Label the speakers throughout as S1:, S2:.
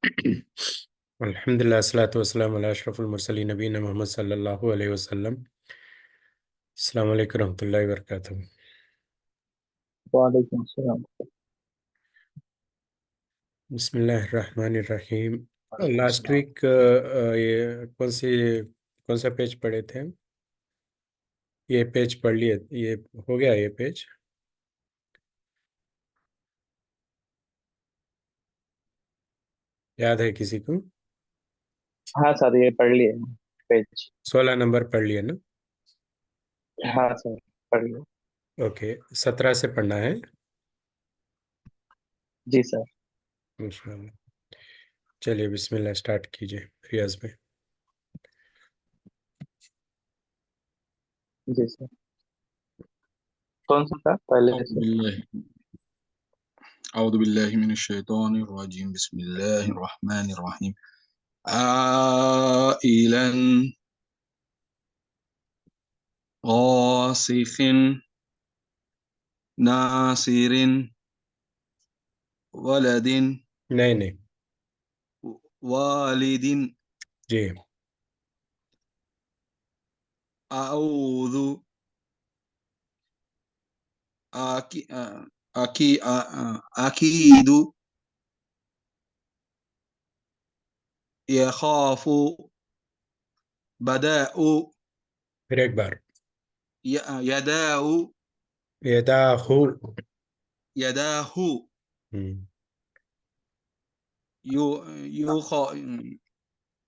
S1: अल्हम्दुलिल्लाह अस्सलातु वस्सलामु अला अशरफुल मुरसलीन नबीना मोहम्मद सल्लल्लाहु अलैहि वसल्लम। अस्सलामु अलैकुम रहमतुल्लाहि व बरकातुहू।
S2: वालेकुम सलाम।
S1: बिस्मिल्लाहिर रहमानिर रहीम।
S2: वालेकुम
S1: लास्ट
S2: सलाम।
S1: वीक ये कौन सा पेज पढ़े थे? ये पेज पढ़ लिए, ये हो गया ये पेज? याद है किसी को?
S2: हाँ सर, ये पढ़ लिए पेज।
S1: 16 नंबर पढ़ लिए ना?
S2: हाँ सर, पढ़ लिए।
S1: ओके, 17 से पढ़ना है
S2: जी सर।
S1: इंशाल्लाह। चलिए बिस्मिल्लाह स्टार्ट कीजिए रियाज में।
S2: जी सर। कौन सा था पहले
S3: अऊज़ु
S2: से?
S3: बिल्लाहि अऊज़ु बिल्लाहि मिनश शैतानिर रजीम बिस्मिल्लाहिर रहमानिर रहीम आइलन गासिखिन नासिरिन वलदिन
S1: नहीं नहीं,
S3: वालिदिन
S1: जी
S3: अऊज़ु आकी आकी अकीदु यखाफु बदाउ
S1: फिर एक बार।
S3: यदाउ
S1: यदाहु।
S3: यदाहु
S1: हम्म,
S3: यु युख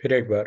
S1: फिर एक बार।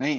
S3: नहीं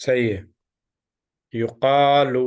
S1: सही है। युकालु।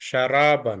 S1: शराबन,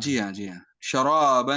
S3: जी हाँ जी हाँ शराबा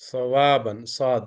S1: सवाबन, साद।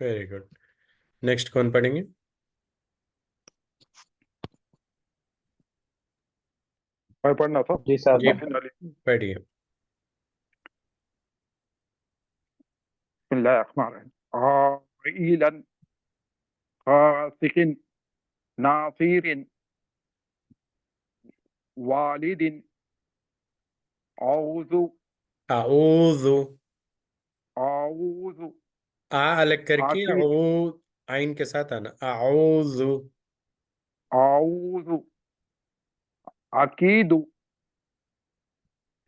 S1: Very good. नेक्स्ट कौन पढ़ेंगे?
S4: मैं पढ़ना था।
S2: जी सर,
S1: जी
S2: मैं।
S1: पढ़िए।
S4: आइलन गासिकिन नासिरिन वालिदिन औज़ु
S1: आऊज़ु।
S4: औज़ु
S1: आ अलग करके
S4: आकी
S1: औ आइन के साथ आना। आऊज़ु।
S4: औज़ु अकीदु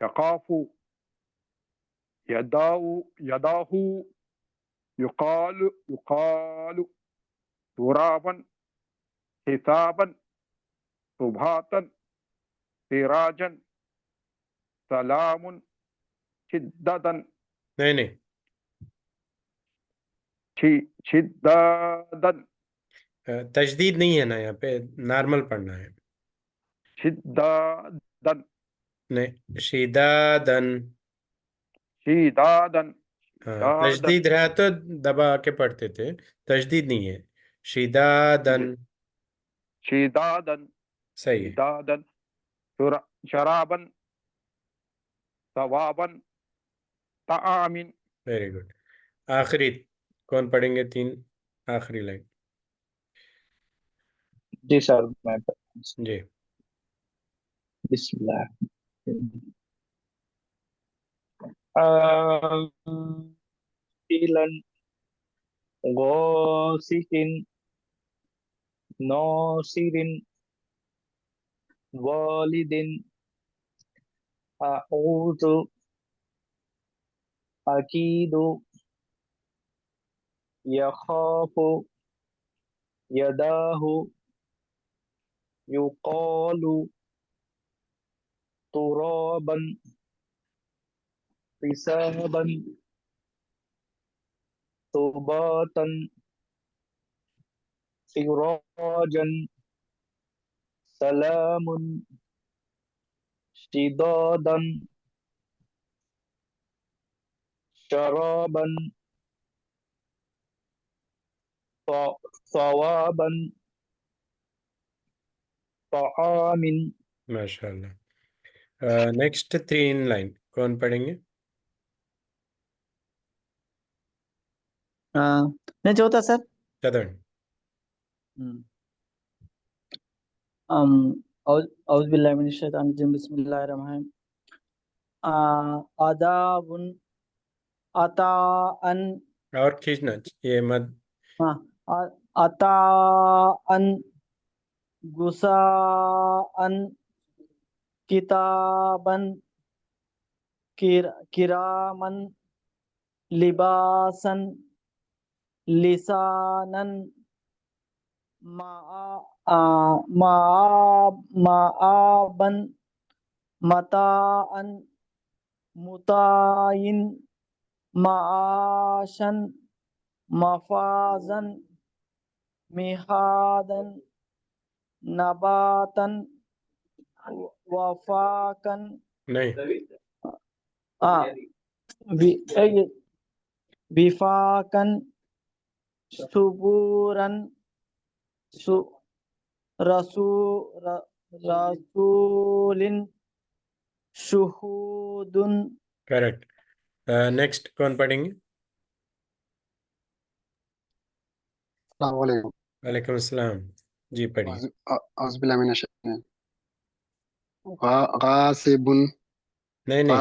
S4: यकाफु यदाउ यदाहु युकालु तुराबन हिसाबन सुभातन सिराजन सलामुन शिद्दतन
S1: नहीं नहीं,
S4: शिद्दतन
S1: तजदीद नहीं है ना यहाँ पे, नॉर्मल पढ़ना है।
S4: शिद्दतन
S1: नहीं, शिदादन।
S4: शिदादन
S1: हाँ,
S4: दादन
S1: तजदीद रहा तो दबा के पढ़ते थे। तजदीद नहीं है। शिदादन।
S4: शिदादन
S1: सही है।
S4: शिदादन शराबन सवाबन तामिन।
S1: Very good. आखिरी कौन पढ़ेंगे? तीन आखिरी लाइन।
S2: जी सर, मैं।
S1: जी।
S2: बिस्मिल्लाह। इलन गौसिकिन नौसिरिन वालिदिन अऊज़ु अकीदु यखाफु यदाहु युकालु तुराबन हिसाबन सुबातन सिराजन सलामुन शिदादन शराबन सवाबन तामिन।
S1: माशाल्लाह। नेक्स्ट 3 इन लाइन कौन पढ़ेंगे?
S5: मैं चौथा सर।
S1: चलो।
S5: औज़ बिल्लाहि मिनश शैतानिर रजीम बिस्मिल्लाहिर रहमानिर रहीम। आदाबुन अताअन।
S1: और खींचना, ये मत।
S5: हाँ, अताअन गुसाअन किताबन किरामन लिबासन लिसानन माआबन मताअन मुताइन माआशन मफाजन मिहादन नबातन वफाकन।
S1: नहीं,
S5: विफाकन सुबूरन रसूलिन शुहूदुन।
S1: करेक्ट। नेक्स्ट कौन पढ़ेंगे?
S6: अस्सलाम वालेकुम।
S1: वालेकुम अस्सलाम। जी पढ़िए।
S6: औज़ बिल्लाहि मिनश शैतानिर गासिबुन
S1: नहीं नहीं,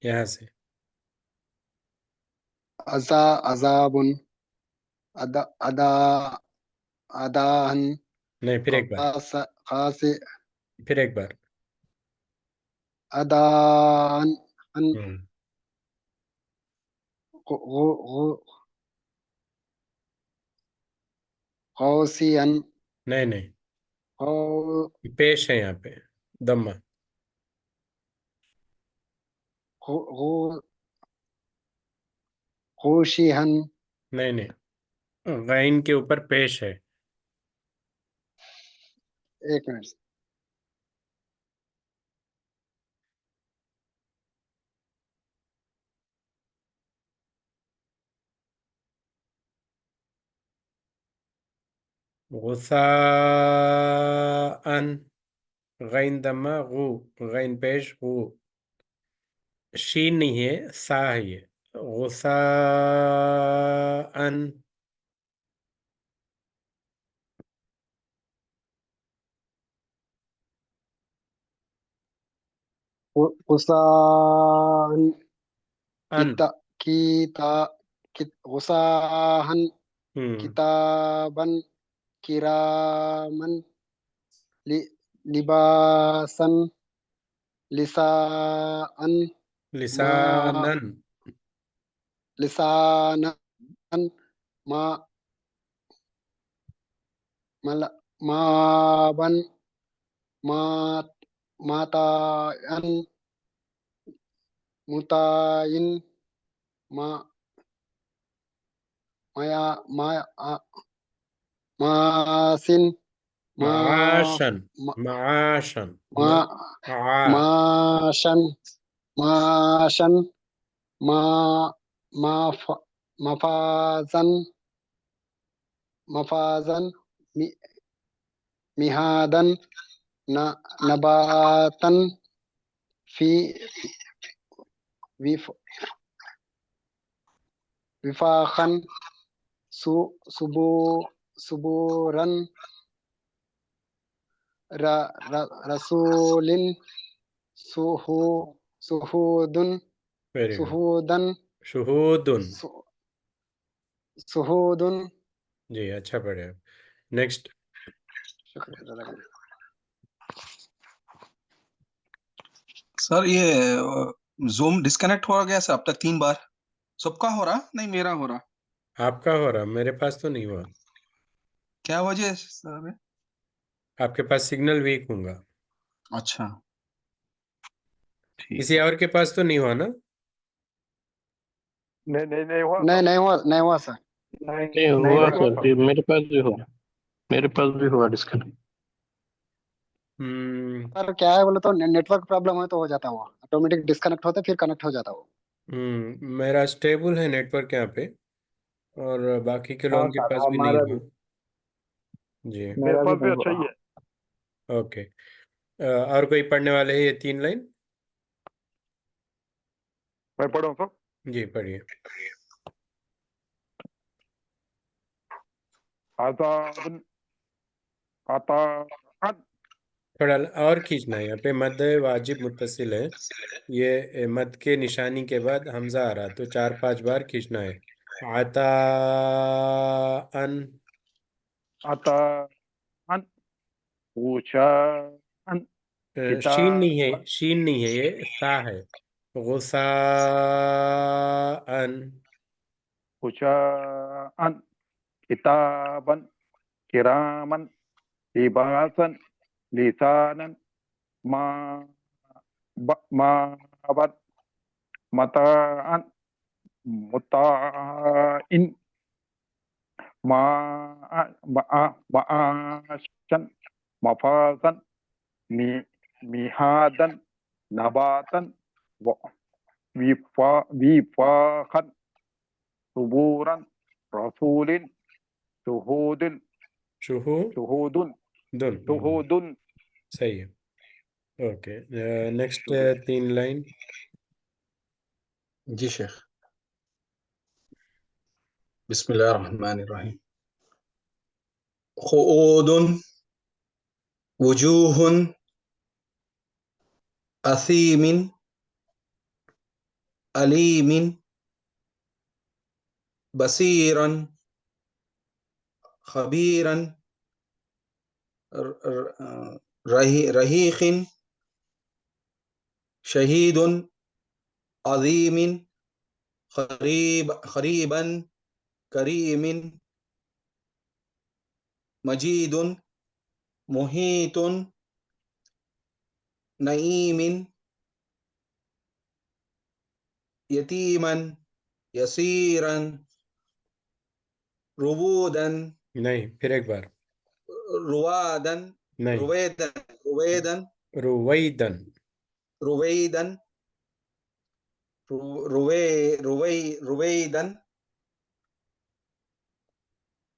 S1: यहाँ से।
S6: अजाबुन अदा अदाहन
S1: नहीं, फिर एक बार।
S6: खासे
S1: फिर एक बार।
S6: अदान
S1: हम्म,
S6: गौसियन
S1: नहीं नहीं, पेश है यहाँ पे दम्मा।
S6: गौशिहन।
S1: नहीं नहीं, गैन के ऊपर पेश है।
S6: एक मिनट।
S1: गुसाअन, गैन दम्मा, गु, गैन पेश, गु। शीन नहीं है, सा है ये। गुसाअन।
S6: गुसान
S1: अन।
S6: किता गुसाहन
S1: हम्म,
S6: किताबन किरामन लिबासन लिसान मा
S1: लिसानन।
S6: लिसानन मा माबन मा मातायन मुताइन मा माया मासिन मा
S1: माशन।
S6: मा
S1: माशन।
S6: मा माशन माशन मा माफ मफाजन मफाजन मिहादन नबातन फी विफाखन सुबू सुबूरन रसूलिन सुहू सुहूदन
S1: वेरी गुड।
S6: सुहूदन
S1: शुहूदुन।
S6: सुहूदन।
S1: जी अच्छा पढ़े आप। नेक्स्ट।
S6: शुक्रिया।
S3: सर ये जूम डिस्कनेक्ट हो गया सर अब तक 3 बार। सबका हो रहा, नहीं मेरा हो रहा।
S1: आपका हो रहा, मेरे पास तो नहीं हुआ।
S3: क्या वजह है सर?
S1: आपके पास सिग्नल वीक होगा।
S3: अच्छा ठीक
S1: किसी
S3: है।
S1: और के पास तो नहीं हुआ ना?
S4: नहीं नहीं नहीं हुआ
S6: नहीं
S4: सर।
S6: नहीं हुआ नहीं हुआ सर।
S4: नहीं
S2: ये
S4: नहीं
S2: हुआ
S4: हुआ
S2: सर,
S4: सर।
S2: फिर मेरे पास भी हुआ। मेरे पास भी हुआ डिस्कनेक्ट।
S6: सर क्या है बोले तो नेटवर्क प्रॉब्लम है तो हो जाता है वो ऑटोमेटिक डिस्कनेक्ट होता है फिर कनेक्ट हो जाता है वो।
S1: मेरा स्टेबल है नेटवर्क यहाँ पे, और बाकी के
S2: हाँ
S1: लोगों के
S2: सर,
S1: पास भी नहीं
S2: हमारा
S1: है।
S2: भी।
S1: जी,
S4: मेरे
S2: मेरा भी
S4: पास भी
S2: नहीं
S4: अच्छा
S2: हुआ।
S4: ही है।
S1: ओके। और कोई पढ़ने वाले हैं ये 3 लाइन?
S4: मैं पढ़ूँ सर?
S1: जी पढ़िए।
S4: अज़ाबन अताअन।
S1: थोड़ा और खींचना है, यहाँ पे मद वाजिब मुत्तसिल है, ये मद के निशानी के बाद हमजा आ रहा, तो 4-5 बार खींचना है। आता अन।
S4: अताअन गुशाअन
S1: शीन नहीं है,
S4: किताबन
S1: शीन नहीं है, ये सा है। गुसाअन।
S4: गुशाअन किताबन किरामन लिबासन लिसानन मा माबद मताअन मुताइन मा माशन मफाजन मि मिहादन नबातन विफाखन सुबूरन रसूलिन शुहूदिन
S1: शुहू
S4: शुहूदुन
S1: दुन।
S4: शुहूदुन।
S1: सही है। Okay, next 3 line.
S3: जी शेख। बिस्मिल्लाहिर्रहमानिर्रहीम। खुऊदुन वजूहुन असीमिन अलीमिन बसीरन खबीरन रहीखिन शहीदुन अजीमिन खरीबन करीमिन मजीदुन मुहीतुन नईमिन यतीमन यसीरन रुबूदन
S1: नहीं, फिर एक बार।
S3: रुवादन
S1: नहीं,
S3: रुवेदन रुवेदन
S1: रुवैदन।
S3: रुवेदन रुवे रुवे रुवेदन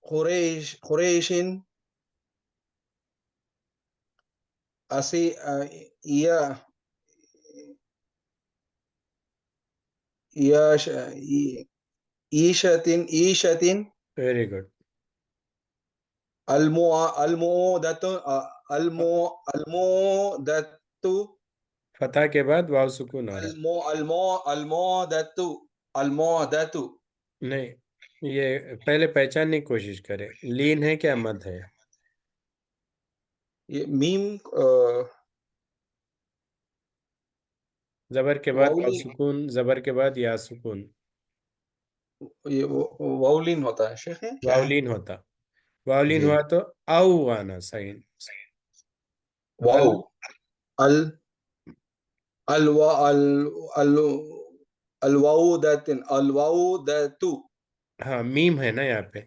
S3: खुरेशिन असी या यश ईशतिन
S1: वेरी गुड।
S3: अल्मोदतु अल्मोदतु
S1: फतह के बाद वाव सुकून आ रहा।
S3: अल्मोदतु अल्मोदतु।
S1: नहीं, ये पहले पहचानने की कोशिश करें, लीन है क्या मद है?
S3: ये मीम
S1: जबर के बाद वाव
S3: वाउलिन
S1: सुकून, जबर के बाद या सुकून।
S3: ये वाउलिन होता है शेख, है क्या है?
S1: वावलीन होता, वावलीन
S3: जी
S1: हुआ तो आउ आना साइन। अल।
S3: वाउ अल अलवा अल अल अलवाउदतिन अलवाउदतु।
S1: हाँ, मीम है ना यहाँ पे।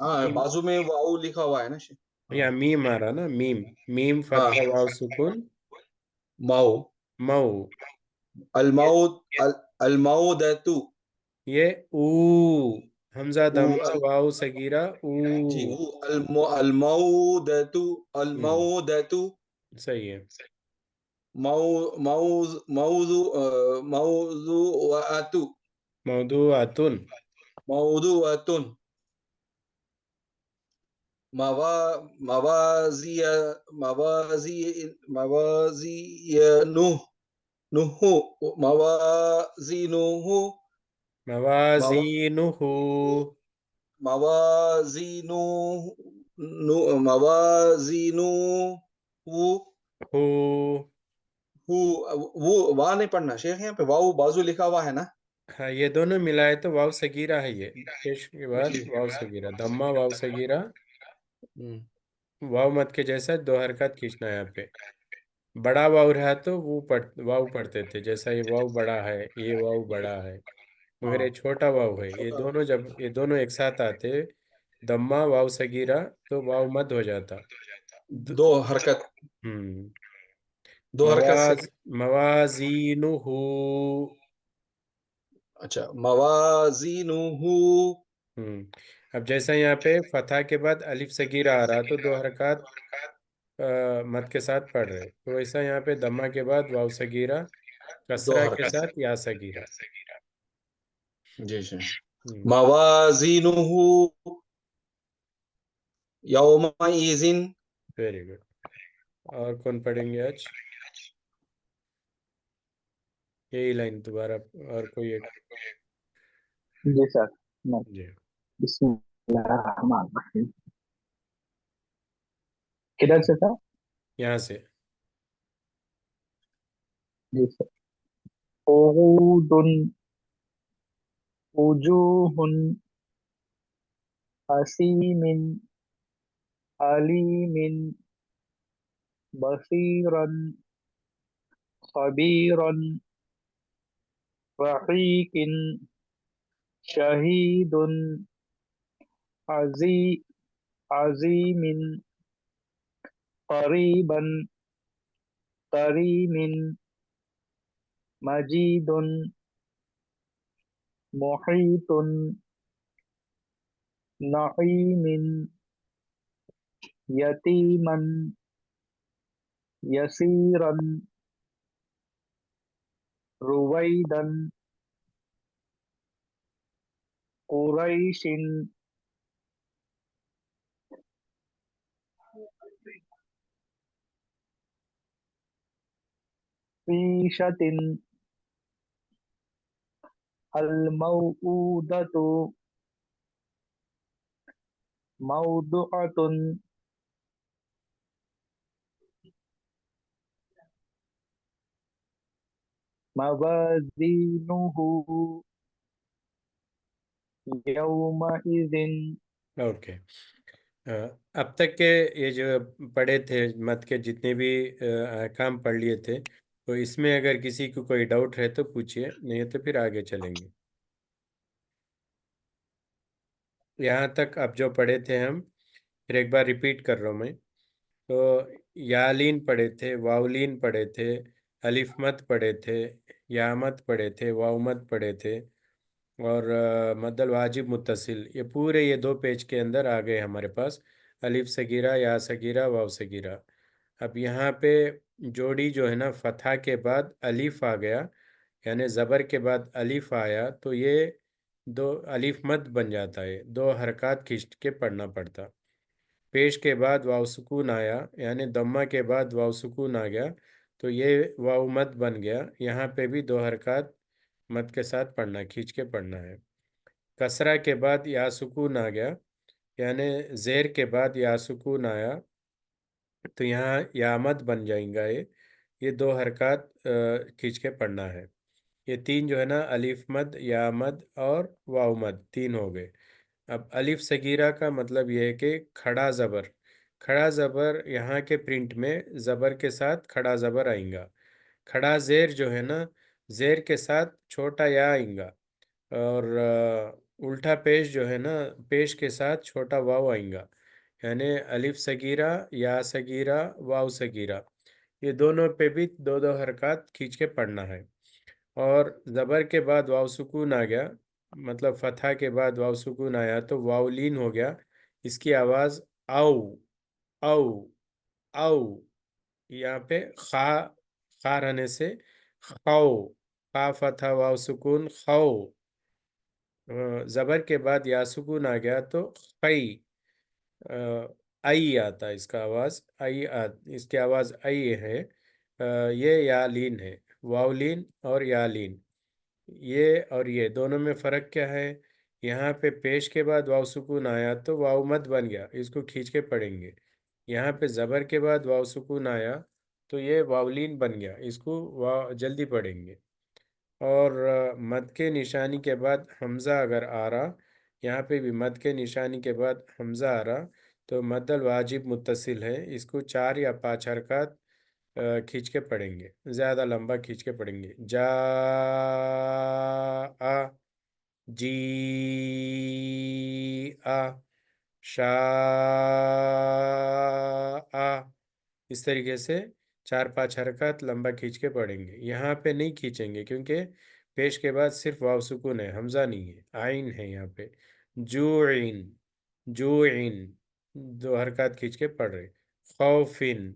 S3: हाँ,
S1: मीम,
S3: बाजू में वाउ लिखा हुआ है ना शेख।
S1: यहाँ
S3: हाँ
S1: मीम आ रहा ना, मीम। मीम
S3: हाँ
S1: फतह वाव सुकून
S3: माउ
S1: मऊ। ये
S3: अलमाउद अलमाउदतु।
S1: ये ऊ, हमजा
S3: ऊ
S1: दम्मा वाव सगीरा ऊ।
S3: जी ऊ अलमाउदतु
S1: हम्म,
S3: अलमाउदतु।
S1: सही है।
S3: मऊ मऊज मऊजु मऊजुआतु
S1: मौदू आतुन।
S3: मऊदुअतुन मवा मवाजिया मवाजी मवाजियनु नुहु मवाजिनुहु
S1: मवाजीनुहु।
S3: मवाजीनु मवाजीनुहु
S1: हु।
S3: हु। वो वाह नहीं पढ़ना शेख, यहाँ पे वाऊ बाजू लिखा हुआ है ना।
S1: हाँ, ये दोनों मिलाए तो वाव सगीरा है, ये पेश के बाद
S3: जी
S1: वाव सगीरा, दम्मा वाव सगीरा।
S3: हम्म,
S1: वाव मत के जैसा 2 हरकत खींचना है यहाँ पे। बड़ा वाव रहा तो वाव पढ़ते थे, जैसा ये वाव बड़ा है, ये वाव बड़ा है। मगर
S3: हाँ
S1: ये छोटा वाव है, ये
S3: छोटा।
S1: दोनों जब ये दोनों एक साथ आते दम्मा वाव सगीरा तो वाव मद हो जाता। द-
S3: दो हरकत,
S1: हम्म।
S3: दो हरकत से।
S1: मवाजीनुहु।
S3: अच्छा, मवाजीनुहु।
S1: अब जैसा यहाँ पे फतह के बाद अलिफ सगीरा आ रहा तो दो हरकत मद के साथ पढ़ रहे, तो वैसा यहाँ पे दम्मा के बाद वाव सगीरा,
S3: दो
S1: कसरा के
S3: हरकत।
S1: साथ या सगीरा।
S3: जी जी।
S1: हम्म।
S3: मवाजीनुहु यौमइज़िन।
S1: Very good. और कौन पढ़ेंगे आज? यही लाइन दोबारा, और कोई एक?
S2: जी सर। मैं
S1: जी।
S2: बिस्मिल्लाहिर्रहमानिर्रहीम। किधर से था?
S1: यहाँ से।
S2: जी सर। उगूदुन, वजूहुन, हसीमिन, अलीमिन, बसीरन, खबीरन, रहीकिन, शहीदुन, अजी अजीमिन, करीबन, करीमिन, मजीदुन, मुहीतुन, नईमिन, यतीमन, यसीरन, रुवैदन, कुरैशिन, फीशतिन, अलमौऊदतु, मौदुअतुन, मवाजीनुहु यौमइज़िन।
S1: ओके। अब तक के ये जो पढ़े थे मत के जितने भी काम पढ़ लिए थे, तो इसमें अगर किसी को कोई डाउट है तो पूछिए, नहीं तो फिर आगे चलेंगे। यहाँ तक अब जो पढ़े थे हम, फिर एक बार रिपीट कर रहा हूँ मैं। तो यालीन पढ़े थे, वावलीन पढ़े थे, अलिफ मत पढ़े थे, यामत पढ़े थे, वावमत पढ़े थे, और मद्दल वाजिब मुत्तसिल, ये पूरे ये 2 पेज के अंदर आ गए हमारे पास। अलिफ सगीरा, या सगीरा, वाव सगीरा। अब यहाँ पे जोड़ी जो है ना, फतहा के बाद अलिफ आ गया, यानी ज़बर के बाद अलिफ आया, तो ये दो अलिफ मद बन जाता है, 2 हरकत खींच के पढ़ना पड़ता। पेश के बाद वाव सुकून आया, यानी दम्मा के बाद वाव सुकून आ गया, तो ये वाव मद बन गया, यहाँ पे भी 2 हरकत मद के साथ पढ़ना, खींच के पढ़ना है। कसरा के बाद या सुकून आ गया, यानी जेर के बाद या सुकून आया, तो यहाँ या मद बन जाएगा। ये 2 हरकत खींच के पढ़ना है। ये 3 जो है ना, अलिफ मद, या मद और वाव मद, 3 हो गए। अब अलिफ सगीरा का मतलब ये है कि खड़ा ज़बर, खड़ा ज़बर यहाँ के प्रिंट में ज़बर के साथ खड़ा ज़बर आएगा। खड़ा ज़ेर जो है ना, ज़ेर के साथ छोटा या आएगा। और उल्टा पेश जो है ना, पेश के साथ छोटा वाव आएगा, यानी अलिफ सगीरा, या सगीरा, वाव सगीरा, ये दोनों पे भी 2 2 हरकत खींच के पढ़ना है। और ज़बर के बाद वाव सुकून आ गया, मतलब फतहा के बाद वाव सुकून आया तो वावलीन हो गया, इसकी आवाज़ आओ, आओ, आओ। यहाँ पे खा रहने से खाओ, खा फतहा वाव सुकून खाओ। ज़बर के बाद या सुकून आ गया तो खई, आई आता है इसका आवाज़, इसकी आवाज़ आई है। ये या लीन है, वावलीन और या लीन, ये और ये दोनों में फ़र्क क्या है? यहाँ पे पेश के बाद वाव सुकून आया तो वाव मद बन गया, इसको खींच के पढ़ेंगे। यहाँ पे ज़बर के बाद वाव सुकून आया तो ये वावलीन बन गया, इसको वाव जल्दी पढ़ेंगे। और मद के निशानी के बाद हमज़ा अगर आ रहा, यहाँ पे भी मद के निशानी के बाद हमज़ा आ रहा, तो मद्दल वाजिब मुत्तसिल है, इसको 4 या 5 हरकत खींच के पढ़ेंगे, ज़्यादा लंबा खींच के पढ़ेंगे। जा आ, जी आ, शाह। इस तरीके से 4-5 हरकत लंबा खींच के पढ़ेंगे। यहाँ पे नहीं खींचेंगे क्योंकि पेश के बाद सिर्फ वाव सुकून है, हमजा नहीं है, आइन है यहाँ पे। जूइन, जूइन, 2 हरकत खींच के पढ़ रहे। खौफिन,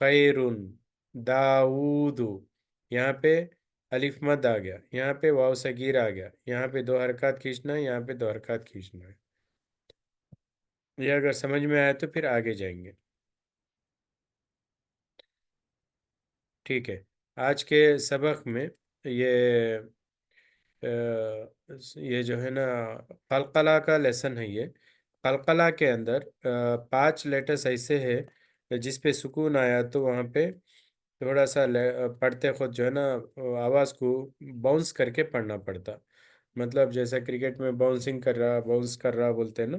S1: खैरुन, दाऊदु। यहाँ पे अलिफ मद आ गया, यहाँ पे वाव सगीर आ गया, यहाँ पे 2 हरकत खींचना है, यहाँ पे 2 हरकत खींचना है। ये अगर समझ में आए तो फिर आगे जाएंगे। ठीक है। आज के सबक में ये ये जो है ना कलकला का लेसन है। ये कलकला के अंदर 5 लेटर्स ऐसे है जिस पे सुकून आया तो वहाँ पे थोड़ा सा पढ़ते खुद जो है ना आवाज़ को बाउंस करके पढ़ना पड़ता। मतलब जैसा क्रिकेट में बाउंसिंग कर रहा, बाउंस कर रहा बोलते हैं ना,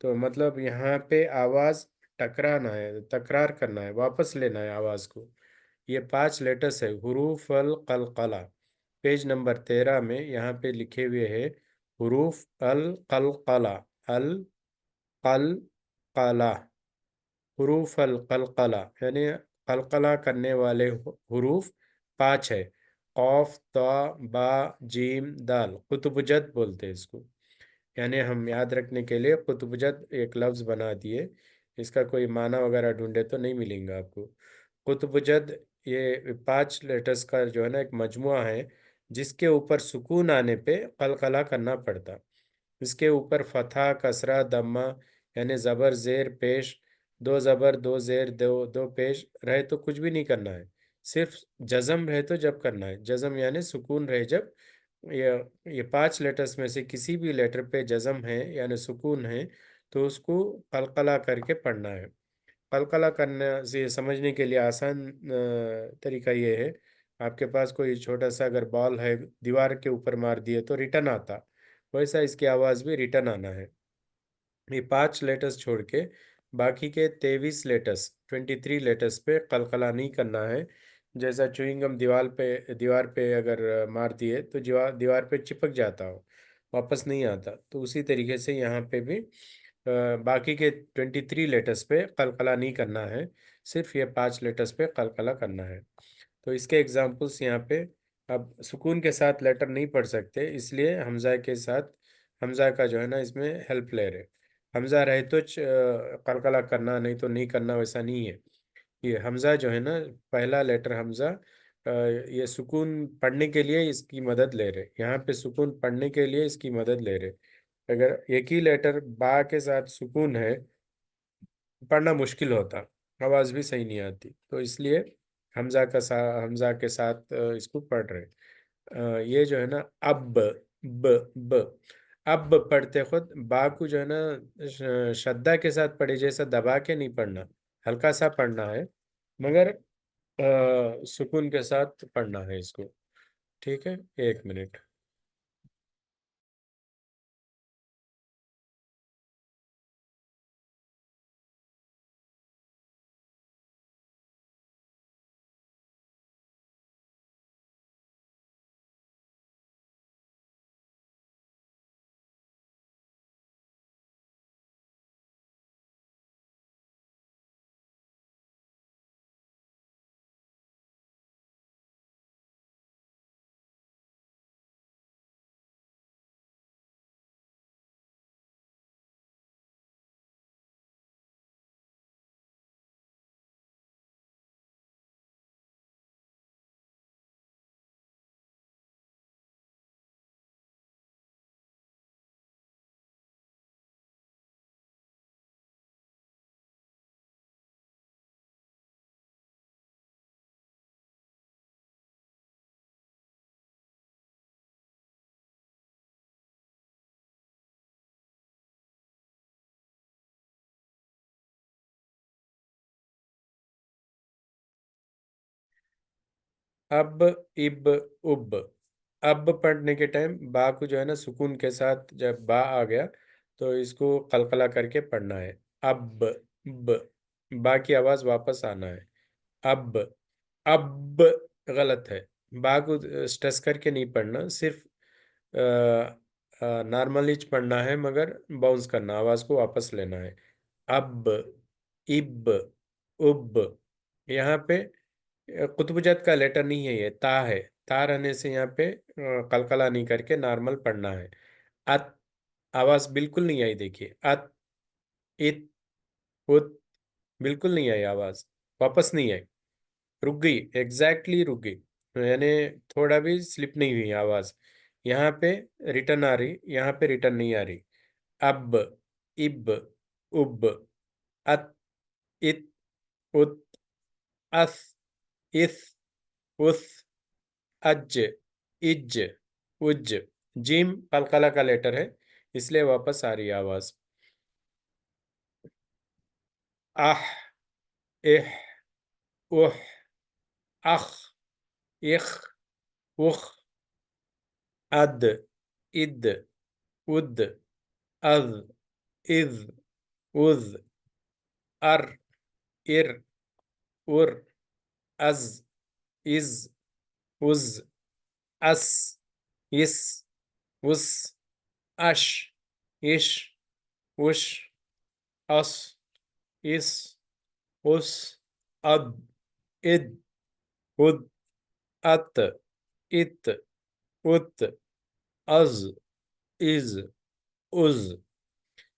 S1: तो मतलब यहाँ पे आवाज़ टकराना है, तकरार करना है, वापस लेना है आवाज़ को। ये 5 लेटर्स है, हुरूफ अल कलकला। पेज नंबर 13 में यहाँ पे लिखे हुए हैं हुरूफ अल कलकला, अल कलकला, हुरूफ अल कलकला, यानी कलकला करने वाले हुरूफ 5 है। कौफ, ता, बा, जीम, दाल। कुतुबजद बोलते हैं इसको। यानी हम याद रखने के लिए कुतुबजद एक लफ्ज़ बना दिए। इसका कोई माना वगैरह ढूंढे तो नहीं मिलेंगे आपको। कुतुबजद ये 5 लेटर्स का जो है ना एक मजमुआ है जिसके ऊपर सुकून आने पे कलकला करना पड़ता। इसके ऊपर फतहा, कसरा, दम्मा, यानी ज़बर ज़ेर पेश, 2 ज़बर 2 ज़ेर 2 पेश रहे तो कुछ भी नहीं करना है। सिर्फ जज़म रहे तो जब करना है। जज़म यानी सुकून रहे जब। ये ये 5 लेटर्स में से किसी भी लेटर पे जज़म है यानी सुकून है तो उसको कलकला करके पढ़ना है। कलकला करने से समझने के लिए आसान तरीका ये है, आपके पास कोई छोटा सा अगर बॉल है, दीवार के ऊपर मार दिए तो रिटर्न आता, वैसा इसकी आवाज़ भी रिटर्न आना है। ये 5 लेटर्स छोड़ के बाकी के 23 लेटर्स पे कलकला नहीं करना है। जैसा च्युइंगम दीवार पे अगर मार दिए तो दीवार पे चिपक जाता हो, वापस नहीं आता, तो उसी तरीके से यहाँ पे भी बाकी के 23 लेटर्स पे कलकला नहीं करना है, सिर्फ ये 5 लेटर्स पे कलकला करना है। तो इसके एग्जाम्पल्स यहाँ पे, अब सुकून के साथ लेटर नहीं पढ़ सकते इसलिए हमजा के साथ, हमजा का जो है ना इसमें हेल्प ले रहे। हमजा रहे तो कलकला करना, नहीं तो नहीं करना, वैसा नहीं है। ये हमजा जो है ना, पहला लेटर हमजा, ये सुकून पढ़ने के लिए इसकी मदद ले रहे, यहाँ पे सुकून पढ़ने के लिए इसकी मदद ले रहे। अगर एक ही लेटर बा के साथ सुकून है, पढ़ना मुश्किल होता, आवाज़ भी सही नहीं आती, तो इसलिए हमजा के साथ इसको पढ़ रहे। ये जो है ना अब, ब अब पढ़ते खुद बा को जो है ना शद्दा के साथ पढ़े, जैसा दबा के नहीं पढ़ना, हल्का सा पढ़ना है, मगर सुकून के साथ पढ़ना है इसको। ठीक है, 1 मिनट। अब, इब, उब। अब पढ़ने के टाइम बा को जो है ना सुकून के साथ, जब बा आ गया तो इसको कलकला करके पढ़ना है। अब, ब, बा की आवाज वापस आना है। अब, अब गलत है, बा को स्ट्रेस करके नहीं पढ़ना, सिर्फ नॉर्मली पढ़ना है मगर बाउंस करना, आवाज को वापस लेना है। अब, इब, उब। यहाँ पे कुतुबुजत का लेटर नहीं है, ये ता है। ता रहने से यहाँ पे कलकला नहीं करके नॉर्मल पढ़ना है। अत, आवाज बिल्कुल नहीं आई, देखिए। अत, इत, उत, बिल्कुल नहीं आई आवाज, वापस नहीं आई, रुक गई, एग्जैक्टली रुक गई, यानी थोड़ा भी स्लिप नहीं हुई आवाज। यहाँ पे रिटर्न आ रही, यहाँ पे रिटर्न नहीं आ रही। अब, इब, उब, अत, इत, उत, अस, इस, उस, अज, इज, उज। जिम कलकला का लेटर है, इसलिए वापस आ रही है आवाज। आह, इह, उह, अख, इख, उख, अद, इद, उद, अज, इज, उज, अर, इर, उर, अज, इज, उज, अस, इस, उस, अश, इश, उश, अस, इस, उस, अद, इद, उद, अत, इत, उत, अज, इज, उज।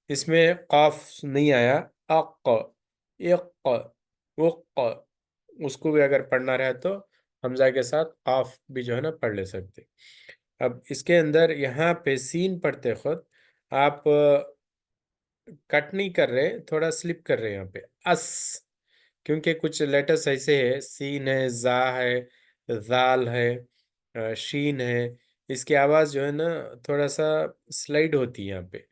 S1: इसमें काफ नहीं आया। अक, इक, उक, उसको भी अगर पढ़ना रहे तो हमजा के साथ काफ भी जो है ना पढ़ ले सकते। अब इसके अंदर यहाँ पे सीन पढ़ते खुद आप कट नहीं कर रहे, थोड़ा स्लिप कर रहे हैं यहाँ पे। अस, क्योंकि कुछ लेटर्स ऐसे है, सीन है, जा है, जाल है, शीन है, इसकी आवाज़ जो है ना थोड़ा सा स्लाइड होती है यहाँ पे,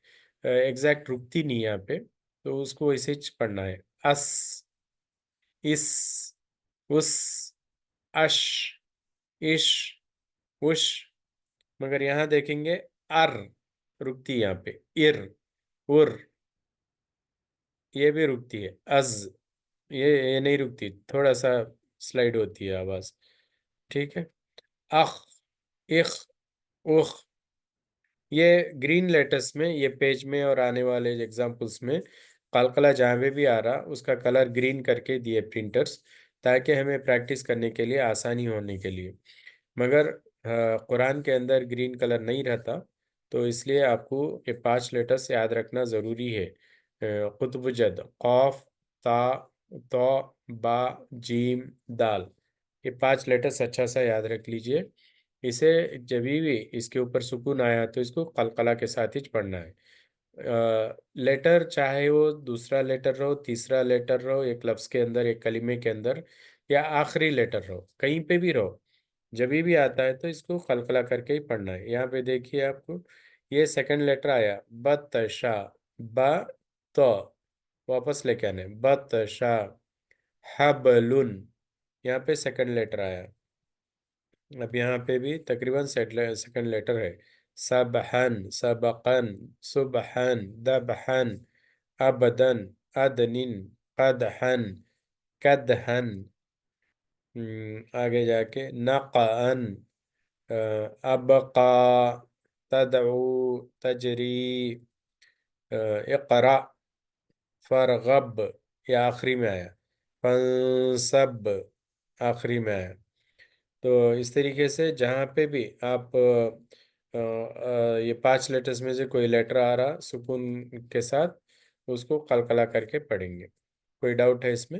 S1: एग्जैक्ट रुकती नहीं है यहाँ पे, तो उसको ऐसे ही पढ़ना है। अस, इस, उस, अश, इश, उश। मगर यहाँ देखेंगे अर रुकती है यहाँ पे, इर, उर, ये भी रुकती है। अज, ये नहीं रुकती, थोड़ा सा स्लाइड होती है आवाज। ठीक है। अख, इख, उख, ये ग्रीन लेटर्स में, ये पेज में और आने वाले एग्जाम्पल्स में कलकला जहाँ पे भी आ रहा उसका कलर ग्रीन करके दिए प्रिंटर्स, ताकि हमें प्रैक्टिस करने के लिए आसानी होने के लिए। मगर कुरान के अंदर ग्रीन कलर नहीं रहता, तो इसलिए आपको ये 5 लेटर्स याद रखना ज़रूरी है। कुतुबुजद, कौफ, ता, तो, बा, जीम, दाल, ये 5 लेटर्स अच्छा सा याद रख लीजिए। इसे जब भी इसके ऊपर सुकून आया तो इसको कलकला के साथ ही पढ़ना है। लेटर चाहे वो दूसरा लेटर रहो, तीसरा लेटर रहो, एक लफ्ज़ के अंदर, एक कलिमे के अंदर, या आखिरी लेटर रहो, कहीं पे भी रहो, जब भी आता है तो इसको कलकला करके ही पढ़ना है। यहाँ पे देखिए आपको ये सेकंड लेटर आया, बतशा, ब, तो, वापस लेके आने, बतशा, हबलुन, यहाँ पे सेकंड लेटर आया। अब यहाँ पे भी तकरीबन सेकंड लेटर है। सबहन, सबकन, सुबहन, दबहन, अबदन, अदनिन, कदहन, कदहन। आगे जाके नक़अन, अबका, तदऊ, तजरी, इक़रा, फरगब, ये आखिरी में आया। फंसब, आखिरी में आया। तो इस तरीके से जहाँ पे भी आप ये 5 लेटर्स में से कोई लेटर आ रहा सुकून के साथ, उसको कलकला करके पढ़ेंगे। कोई डाउट है इसमें?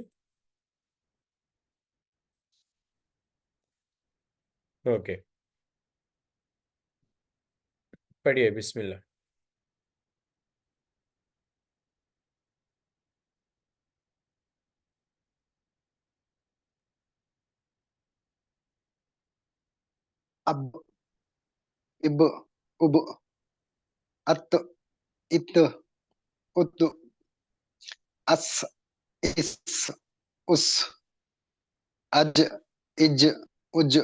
S1: ओके, पढ़िए, बिस्मिल्लाह।
S6: अब, इब, उब, अत, इत, उत, अस, इस, उस, अज, इज, उज,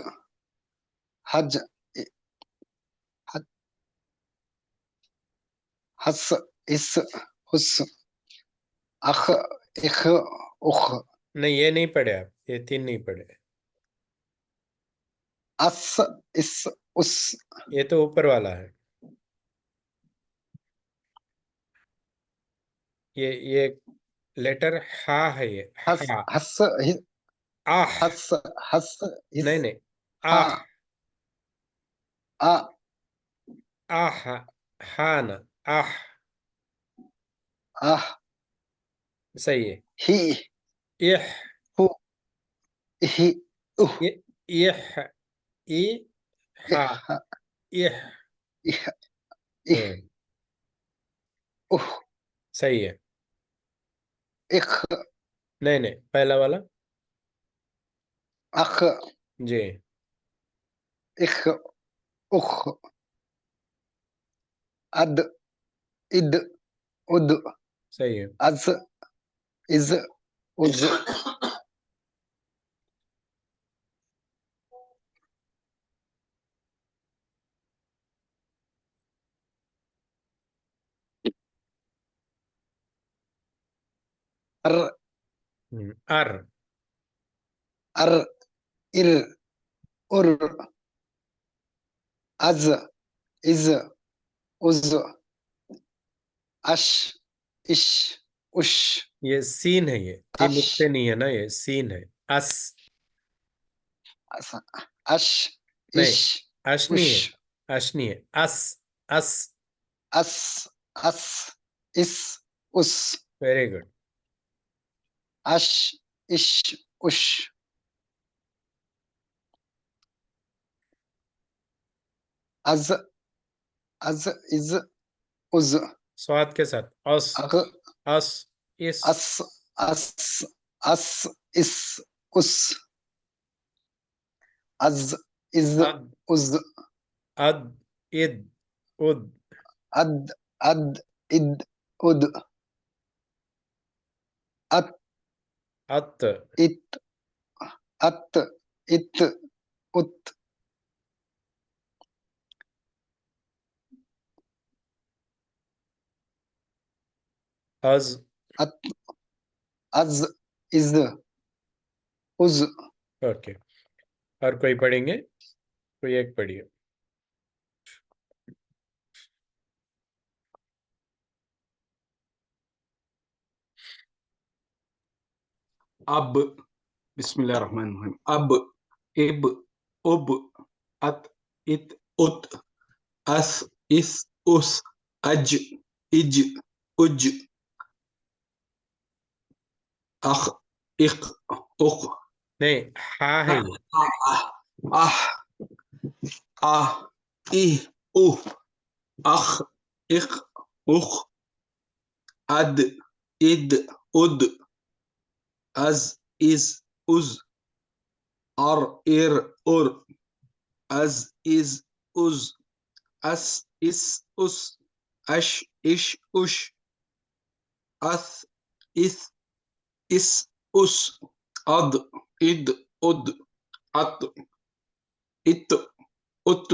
S6: हज, इ- हज, हस, इस, हुस, अख, इख, उख,
S1: नहीं, ये नहीं पढ़े आप, ये 3 नहीं पढ़े।
S6: अस, इस, उस,
S1: ये तो ऊपर वाला है। ये लेटर हा है, ये
S6: हस
S1: हा।
S6: हस
S1: आह,
S6: हस हस
S1: नहीं
S6: हिस
S1: नहीं,
S6: हा
S1: आह,
S6: आ
S1: आह, हा ना, आह।
S6: आह
S1: सही है।
S6: ही
S1: इह,
S6: हु ही उह
S1: इह, इ, हा,
S6: इह
S1: इह।
S6: इह इह
S1: हम्म,
S6: उह
S1: सही है।
S6: इख
S1: नहीं नहीं, पहला वाला।
S6: अख
S1: जी।
S6: इख उख अद इद उद
S1: सही है।
S6: अज इज उज अर
S1: अर,
S6: अर इर उर अज इज उज अश इश उश
S1: ये सीन है, ये तीन
S6: अश
S1: नुक्ते नहीं है ना, ये सीन है। अस,
S6: अस अश
S1: नहीं,
S6: इश
S1: अश नहीं
S6: उश
S1: है, अश नहीं है, अस, अस।
S6: अस अस इस उस
S1: वेरी गुड।
S6: अश इश उश अज अज इज उज
S1: स्वाद के साथ, अस,
S6: अग
S1: अस, इस,
S6: अस अस अस इस उस अज इज
S1: अद,
S6: उज
S1: अद, इद, उद,
S6: अद अद इद उद अत
S1: अत,
S6: इत अत इत उत
S1: अज।
S6: अत अज इज उज
S1: ओके, और कोई पढ़ेंगे? कोई एक पढ़िए।
S3: अब, बिस्मिल्लाहिर्रहमानिर्रहीम। अब, इब, उब, अत, इत, उत, अस, इस, उस, अज, इज, उज, अख, इक, उक,
S1: नहीं, हा है ये।
S3: आह, आह, आह, इह, उह, अख, इक, उख, अद, इद, उद, अज, इज, उज, अर, इर, उर, अज, इज, उज, अस, इस, उस, अश, इश, उश, अथ, इथ, इस, उस, अद, इद, उद, अत, इत, उत,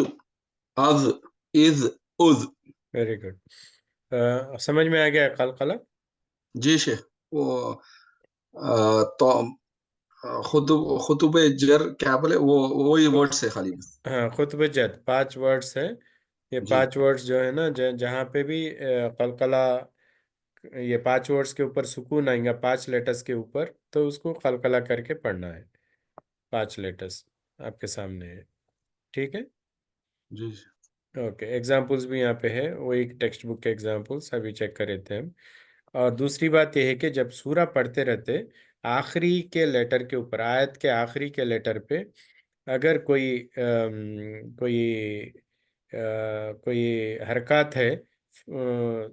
S3: अज, इज, उज।
S1: Very good. समझ में आ गया कलकला?
S3: जी शेख। वो तो खुद खुतुब जर क्या बोले, वो ये वर्ड से खाली बस।
S1: हाँ, खुतब जद 5 वर्ड्स है। ये
S3: जी
S1: 5 वर्ड्स जो है ना, जहाँ पे भी कलकला, ये 5 वर्ड्स के ऊपर सुकून आएगा, 5 लेटर्स के ऊपर, तो उसको कलकला करके पढ़ना है। 5 लेटर्स आपके सामने है। ठीक है।
S3: जी
S1: ओके, एग्जाम्पल्स भी यहाँ पे है, वो एक टेक्स्ट बुक के एग्जाम्पल्स अभी चेक कर रहे थे हम। और दूसरी बात यह है कि जब सूरा पढ़ते रहते, आखिरी के लेटर के ऊपर, आयत के आखिरी के लेटर पे अगर कोई हरकत है,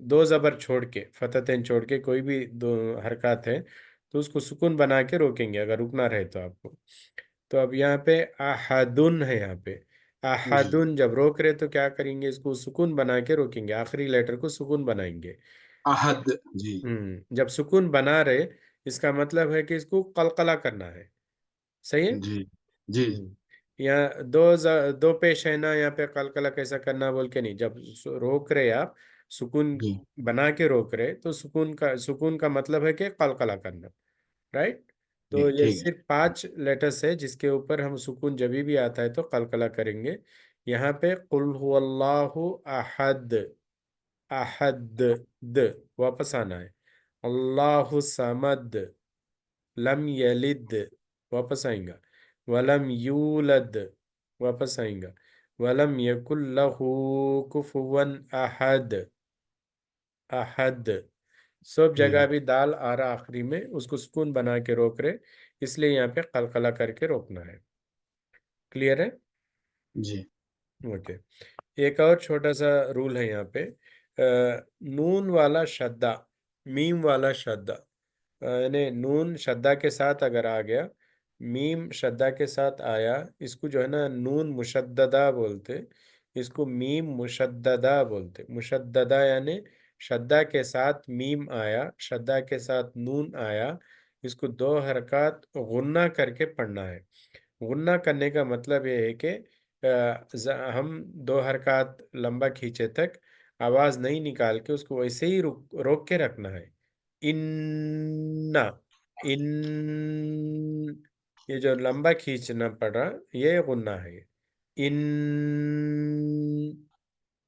S1: 2 ज़बर छोड़ के, फतहतैन छोड़ के कोई भी 2 हरकत है, तो उसको सुकून बना के रोकेंगे अगर रुकना रहे तो आपको। तो अब यहाँ पे अहदुन है, यहाँ पे
S3: जी।
S1: अहदुन जब रोक रहे तो क्या करेंगे, इसको सुकून बना के रोकेंगे, आखिरी लेटर को सुकून बनाएंगे।
S3: अहद। जी
S1: जब सुकून बना रहे, इसका मतलब है कि इसको कलकला करना है। सही है।
S3: जी जी
S1: यहाँ दो पेश है ना, यहाँ पे कलकला कैसा करना बोल के नहीं, जब रोक रहे आप, सुकून
S3: जी
S1: बना के रोक रहे, तो सुकून का मतलब है कि कलकला करना। राइट।
S3: जी
S1: तो ये
S3: ठीक है।
S1: सिर्फ 5 लेटर्स है जिसके ऊपर हम सुकून जब भी आता है तो कलकला करेंगे। यहाँ पे कुल हुवल्लाहु अहद, अहद, द वापस आना है। अल्लाहु समद, लम यलिद, वापस आएगा, वलम यूलद, वापस आएगा, वलम यकुल लहू कुफुवन अहद, अहद। सब जगह भी दाल आ रहा आखिरी में, उसको सुकून बना के रोक रहे, इसलिए यहाँ पे कलकला करके रोकना है। क्लियर है?
S3: जी।
S1: ओके। एक और छोटा सा रूल है यहाँ पे, नून वाला शद्दा, मीम वाला शद्दा, यानी नून शद्दा के साथ अगर आ गया, मीम शद्दा के साथ आया, इसको जो है ना नून मुशद्ददा बोलते, इसको मीम मुशद्ददा बोलते। मुशद्ददा यानी शद्दा के साथ मीम आया, शद्दा के साथ नून आया, इसको दो हरकत गुन्ना करके पढ़ना है। गुन्ना करने का मतलब ये है कि हम दो हरकत लंबा खींचे तक आवाज नहीं निकाल के उसको वैसे ही रोक रोक के रखना है। इन्ना, इन, ये जो लंबा खींचना पड़ रहा ये गुन्ना है। इन,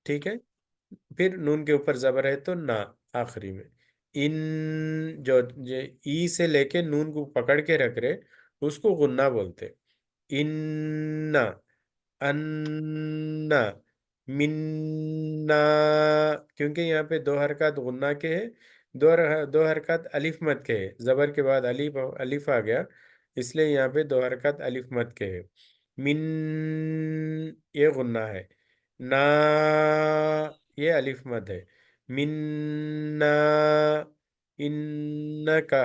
S1: ठीक है। फिर नून के ऊपर जबर है तो ना, आखिरी में। इन, जो ई से लेके नून को पकड़ के रख रहे, उसको गुन्ना बोलते। इन्ना, अन्ना, मिन्ना, क्योंकि यहाँ पे दो हरकत गुन्ना के है, दो हरकत अलिफ मत के है, जबर के बाद अलिफ अलिफ आ गया, इसलिए यहाँ पे दो हरकत अलिफ मत के है। मिन, ये गुन्ना है। ना, ये अलिफ मत है। मिन्ना, इन्ना का,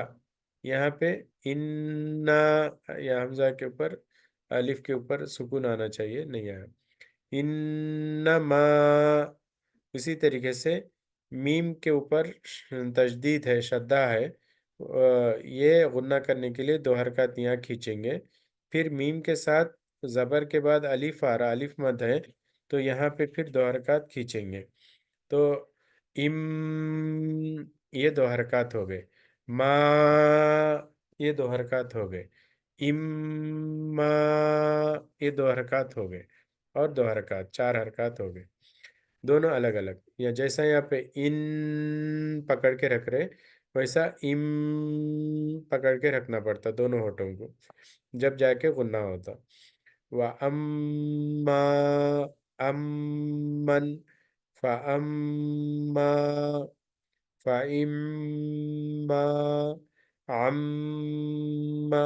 S1: यहाँ पे इन्ना, या हमजा के ऊपर अलिफ के ऊपर सुकून आना चाहिए, नहीं आया। इन्नमा, इसी तरीके से मीम के ऊपर तजदीद है, शद्दा है, ये गुन्ना करने के लिए दो हरकत यहाँ खींचेंगे। फिर मीम के साथ ज़बर के बाद अलिफ आ रहा, अलिफ मद है, तो यहाँ पे फिर दो हरकत खींचेंगे। तो इम, ये दो हरकत हो गए। मा, ये दो हरकत हो गए। इम्मा, ये दो हरकत हो गए। और दो हरकत, चार हरकत हो गए, दोनों अलग अलग। या जैसा यहाँ पे इन पकड़ के रख रहे, वैसा इम पकड़ के रखना पड़ता दोनों होठों को, जब जाके गुन्ना होता। व अम्मा, अम्मन, फ अम्मा, फ़इम्मा, अम्मा।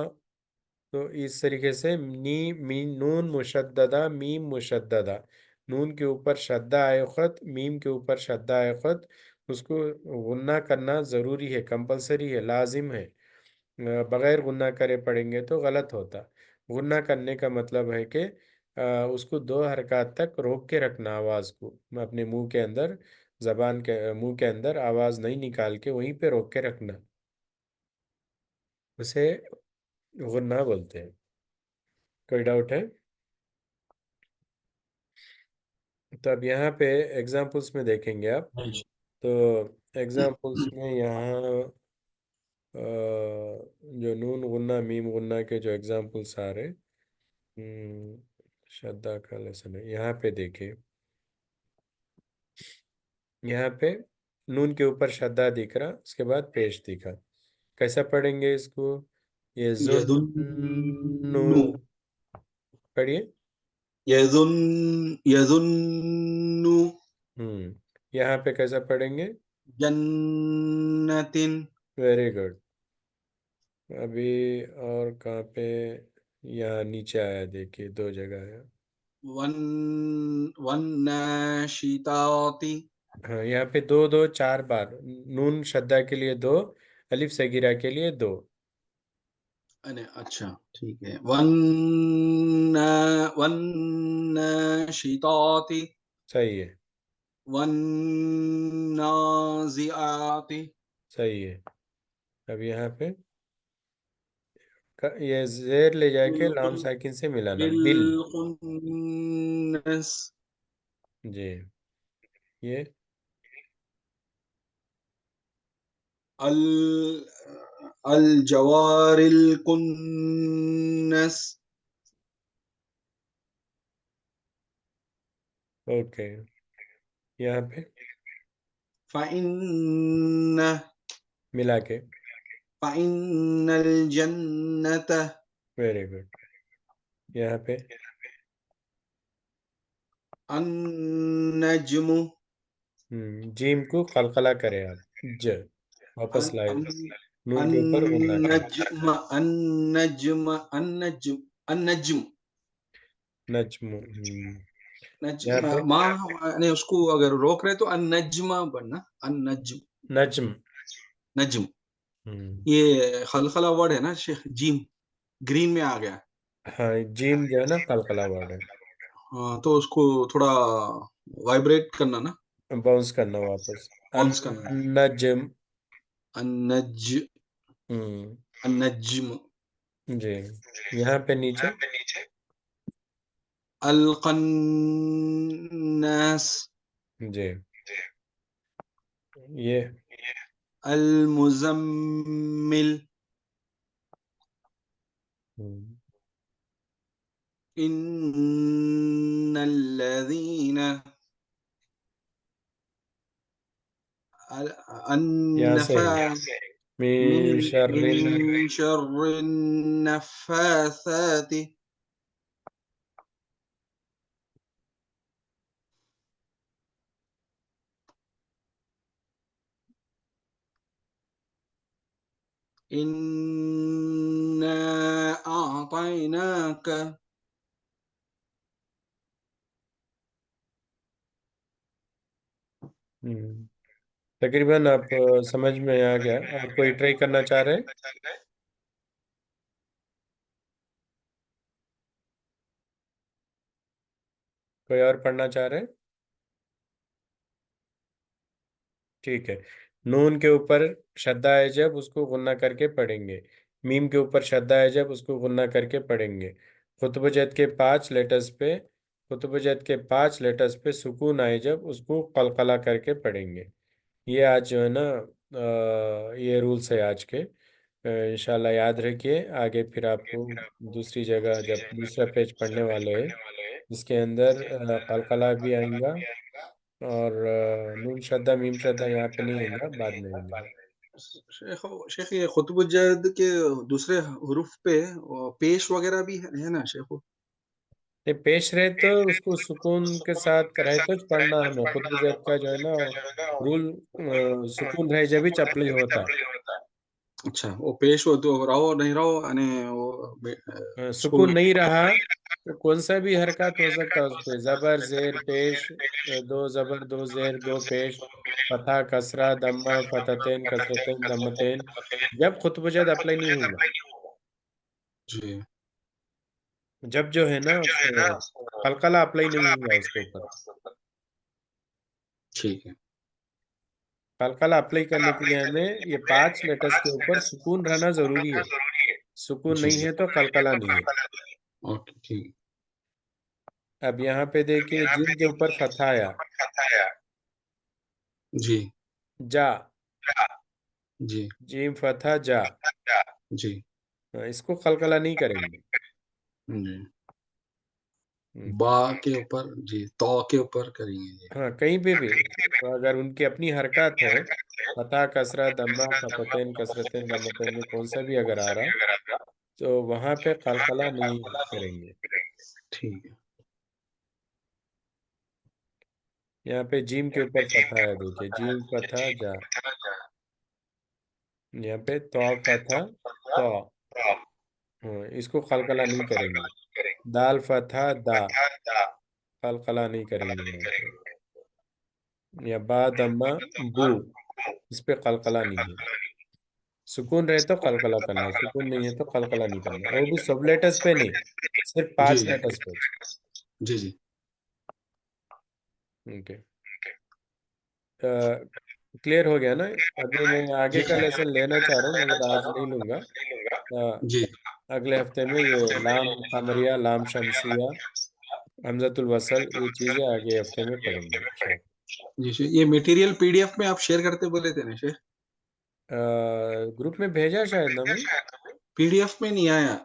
S1: तो इस तरीके से नी मी नून मुशद्ददा, मीम मुशद्ददा, नून के ऊपर शद्दा आए ख़ुद, मीम के ऊपर शद्दा आए ख़ुद, उसको गुन्ना करना ज़रूरी है, कंपलसरी है, लाजिम है। बग़ैर गुन्ना करे पढ़ेंगे तो गलत होता। गुन्ना करने का मतलब है कि उसको दो हरकत तक रोक के रखना आवाज़ को, अपने मुंह के अंदर, जबान के मुंह के अंदर आवाज़ नहीं निकाल के वहीं पे रोक के रखना, उसे गुन्ना बोलते हैं। कोई डाउट है? तो अब यहाँ पे एग्जाम्पल्स में देखेंगे आप।
S3: जी।
S1: तो एग्जाम्पल्स में यहाँ जो नून गुन्ना मीम गुन्ना के जो एग्जाम्पल्स आ रहे, श्रद्धा का लेसन है, यहाँ पे देखिए। यहाँ पे नून के ऊपर श्रद्धा दिख रहा, उसके बाद पेश दिखा। कैसा पढ़ेंगे इसको? ये जुन्नू,
S3: यजुन्नु,
S1: पढ़िए।
S3: यजुन, यजुन्नु,
S1: यहाँ पे कैसा पढ़ेंगे?
S3: जन्नतिन,
S1: वेरी गुड। अभी और कहाँ पे? यहाँ नीचे आया, देखिए दो जगह है।
S3: वन, वन्नाशिताति।
S1: हाँ, यहाँ पे दो दो चार बार, नून शद्दा के लिए दो, अलिफ सगीरा के लिए दो।
S3: अरे अच्छा, ठीक है। वन्ना, वन्नाशिताति,
S1: सही है,
S3: वन्नाजिआति,
S1: सही है। अब यहाँ पे ये जेर ले जाके लाम
S3: बिल्कुन,
S1: साकिन से मिलाना, बिल।
S3: बिलकुन्नस,
S1: जी, ये
S3: अल, अल जवारिल कुन्नस।
S1: ओके। यहाँ पे
S3: फ़इन्न,
S1: मिला के।
S3: फाइनल जन्नत,
S1: वेरी गुड। यहाँ पे
S3: अन्नज्मु,
S1: जीम को कलकला करें आप, ज वापस लाए, नून के ऊपर गुन्ना करें।
S3: अन्नज्म, अन्नज्म, अन्नज्म, अन्नज्म,
S1: नज्म। यहाँ
S3: नज्म,
S1: पे
S3: माँ ने उसको अगर रोक रहे तो अन्नज्मा बनना, अन्नज्म,
S1: नज्म।
S3: नज्म।
S1: हम्म,
S3: ये खलखला वर्ड है ना शेख, जीम ग्रीन में आ गया।
S1: हाँ जीम जो है ना कलकला वर्ड है,
S3: हाँ, तो उसको थोड़ा वाइब्रेट करना ना,
S1: बाउंस करना वापस।
S3: बाउंस करना।
S1: नज्म।
S3: अन्नज,
S1: हम्म,
S3: अन्नज्म,
S1: जी। यहाँ पे नीचे
S3: अलकन्नास,
S1: जी, ये
S3: अलमुजम्मिल,
S1: हम्म,
S3: इन्नल्लज़ीन,
S1: यहाँ से
S3: अन्नफा, मिन
S1: मिन शर्रिन,
S3: मिन शर्रिन नफ़ासाति, इन्ना अअतैनाक,
S1: तकरीबन आप समझ में आ गया। और कोई ट्राई करना चाह रहे हैं? कोई और पढ़ना चाह रहे हैं? ठीक है। नून के ऊपर शद्दा है जब उसको गुन्ना करके पढ़ेंगे, मीम के ऊपर शद्दा है जब उसको गुन्ना करके पढ़ेंगे, खुतब जद के 5 लेटर्स पे, खुतब जद के 5 लेटर्स पे सुकून आए जब उसको कलकला करके पढ़ेंगे। ये आज जो है ना ये रूल्स है आज के। इंशाल्लाह याद रखिए। आगे फिर आपको दूसरी जगह जब दूसरा पेज पढ़ने वाले हैं जिसके अंदर कलकला भी आएगा, और नून शद्दा मीम शद्दा यहाँ पे नहीं आएगा, बाद में आएंगे।
S3: शेख, शेख ये खुतबुज्जद के दूसरे हुरूफ पे पेश वगैरह भी है ना शेख?
S1: नहीं, पेश रहे तो उसको सुकून के साथ रहे तो पढ़ना। हमें खुतब जद का जो है ना रूल, सुकून रहे जब ही चपली होता है।
S3: अच्छा, वो पेश हो तो रहो नहीं रहो यानी वो उसको
S1: सुकून नहीं रहा तो कौन सा भी हरकत हो सकता है उस पे, जबर जेर पेश, दो जबर दो जेर दो पेश, फतह कसरा दम्मा फतहतैन कसरतैन दम्मतैन, जब खुतबजद अप्लाई नहीं हुआ,
S3: जी,
S1: जब जो है ना कलकला अप्लाई नहीं हुआ उसके ऊपर।
S3: ठीक है।
S1: कलकला अप्लाई करने के लिए हमें ये 5 लेटर्स के ऊपर सुकून रहना जरूरी है। सुकून
S3: जी
S1: नहीं
S3: जी,
S1: है तो कलकला नहीं है।
S3: ओके ठीक।
S1: अब यहाँ पे देखिए जिन के ऊपर फतह आया,
S3: जी
S1: जा,
S3: जी
S1: जीम फतह जा,
S3: जी
S1: इसको कलकला नहीं करेंगे।
S3: जी,
S1: हम्म,
S3: बा के ऊपर जी, तो के ऊपर करेंगे जी।
S1: हाँ कहीं पे भी तो अगर उनकी अपनी हरकत है, फतह कसरा दम्मा फतहतैन कसरतैन दम्मतैन में कौन सा भी अगर आ रहा तो वहां पे कलकला नहीं करेंगे।
S3: ठीक है।
S1: यहाँ पे जीम के ऊपर फतह है, देखिए जीम फतह जा, यहाँ पे तो फतह तो, इसको कलकला नहीं करेंगे। दाल फतह दा, कलकला नहीं करेंगे यहाँ पे। या बा दम्मा बू, इस पे कलकला नहीं है। सुकून रहे तो कलकला करना है, सुकून नहीं है तो कलकला नहीं करना, वो भी सब लेटर्स पे नहीं, सिर्फ
S3: जी
S1: 5 लेटर्स पे।
S3: जी जी,
S1: ओके, क्लियर हो गया ना? अभी मैं आगे
S3: जी
S1: का
S3: जी
S1: लेसन लेना चाह रहा हूँ मगर आज नहीं लूंगा।
S3: जी
S1: अगले हफ्ते में ये लाम कमरिया लाम शमसिया हमजतुल वसल ये चीजें आगे हफ्ते में पढ़ेंगे शायद।
S3: जी शेख, ये मटेरियल पीडीएफ में आप शेयर करते बोले थे ना शेख?
S1: ग्रुप में भेजा शायद ना मैं।
S3: पीडीएफ में नहीं आया।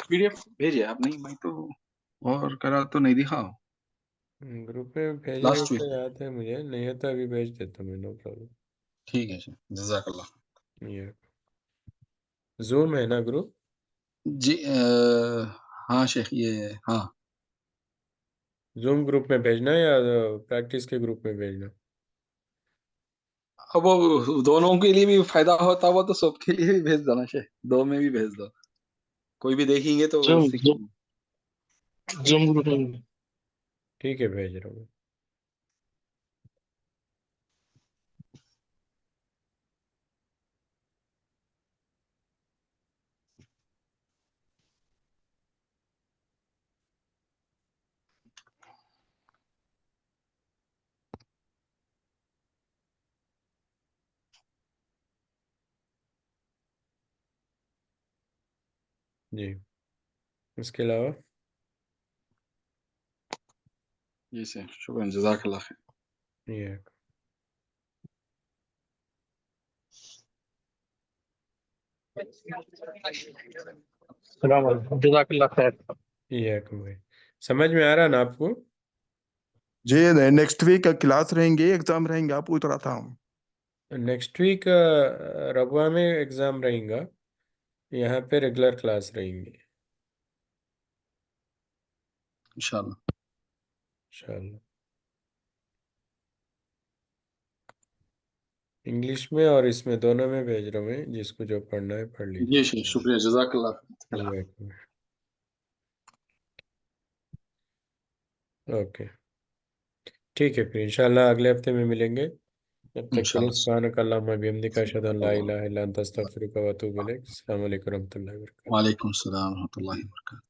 S3: पीडीएफ भेजे आप नहीं, मैं तो और करा तो नहीं दिखा।
S1: ग्रुप में भेजे
S3: लास्ट
S1: तो
S3: वीक।
S1: याद है मुझे, नहीं है तो अभी भेज देता हूँ मैं, नो प्रॉब्लम।
S3: ठीक है शेख, जज़ाकल्लाह।
S1: ये जूम है ना ग्रुप?
S3: जी हाँ शेख, ये हाँ।
S1: जूम ग्रुप में भेजना या प्रैक्टिस के ग्रुप में भेजना?
S3: अब वो दोनों के लिए भी फायदा होता वो तो सबके लिए भी भेज दो ना शेख, दो में भी भेज दो, कोई भी देखेंगे तो
S2: जूम
S3: सीखेंगे।
S2: जूम ग्रुप में।
S1: ठीक है, भेज रहा हूँ। जी, इसके अलावा
S3: जी शेख, शुक्रिया, जज़ाकल्लाह खैर।
S1: ये
S2: सलाम अलैकुम, जज़ाकल्लाह खैर।
S1: भाई, समझ में आ रहा ना आपको?
S7: जी नेक्स्ट वीक क्लास रहेंगे, एग्जाम रहेंगे, आप पूछ रहा था।
S1: नेक्स्ट वीक रबुआ में एग्ज़ाम रहेगा, यहाँ पे रेगुलर क्लास रहेंगी
S3: इंशाल्लाह।
S1: इंशाल्लाह। इंग्लिश में और इसमें दोनों में भेज रहा हूँ मैं, जिसको जो पढ़ना है पढ़
S3: जी
S1: लीजिए।
S3: शेख, शुक्रिया, जज़ाकल्लाह।
S1: ये ओके, ठीक है, फिर इंशाल्लाह अगले हफ्ते में मिलेंगे। जब तक के लिए
S3: इंशाल्लाह।
S1: सुब्हानक अल्लाहुम्मा बिहम्दिका अशहदु अन ला इलाहा इल्ला अंता अस्तगफिरुका व अतूबु इलैक। अस्सलामु अलैकुम व रहमतुल्लाहि व बरकातुहू।
S3: वालेकुम सलाम व रहमतुल्लाहि व बरकातुहू।